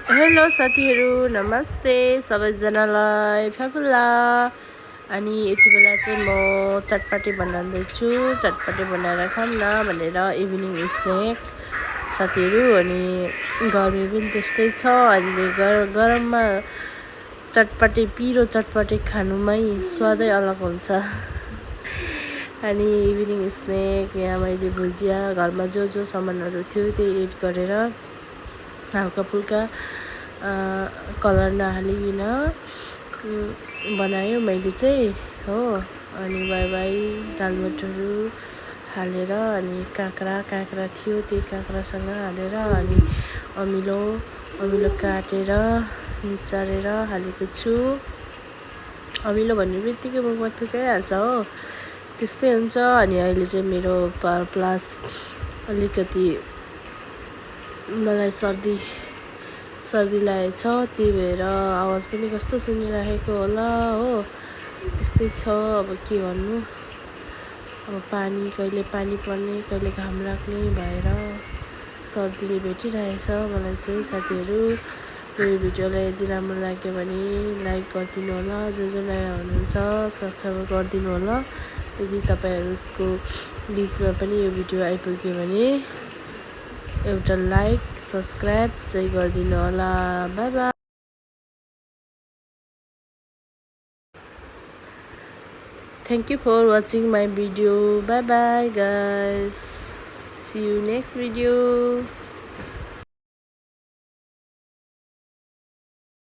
Hello साथीहरू नमस्ते सबैजनालाई फ्याफुल्ला। अनि यति बेला चाहिँ म चटपटी बनाउँदैछु। चटपटी बनाएर खाऊँ न भनेर इभिनिङ स्न्याक साथीहरू। अनि गर्मी पनि त्यस्तै छ अहिले गरममा चटपटी पिरो चटपटी खानुमै स्वादै अलग हुन्छ। अनि इभिनिङ स्न्याक यहाँ मैले भुजिया घरमा जो सामानहरू थियो त्यही एड गरेर हल्का फुल्का कलर नहालिकन बनायो मैले चाहिँ हो। अनि बाई दालमोठहरू हालेर अनि काँक्रा थियो त्यही काँक्रासँग हालेर अनि अमिलो काटेर निचारेर हालेको छु। अमिलो भन्ने बित्तिकै मुखमा थुकाइहाल्छ हो, त्यस्तै हुन्छ। अनि अहिले चाहिँ मेरो प्लस अलिकति मलाई सर्दी लागेको छ, त्यही भएर आवाज पनि कस्तो सुनिराखेको होला हो। यस्तै छ अब के भन्नु। अब कहिले पानी पर्ने कहिले घाम लाग्ने भएर सर्दीले भेटिरहेछ मलाई चाहिँ साथीहरू। यो भिडियोलाई यदि राम्रो लाग्यो भने लाइक गरिदिनु होला, जो नयाँ हुनुहुन्छ सब्सक्राइब गरिदिनु होला। यदि तपाईँहरूको बिचमा पनि यो भिडियो आइपुग्यो भने एउटा लाइक सब्सक्राइब चाहिँ गरिदिनु होला। By by. Thank you for watching my video. Bye bye guys. See you next video.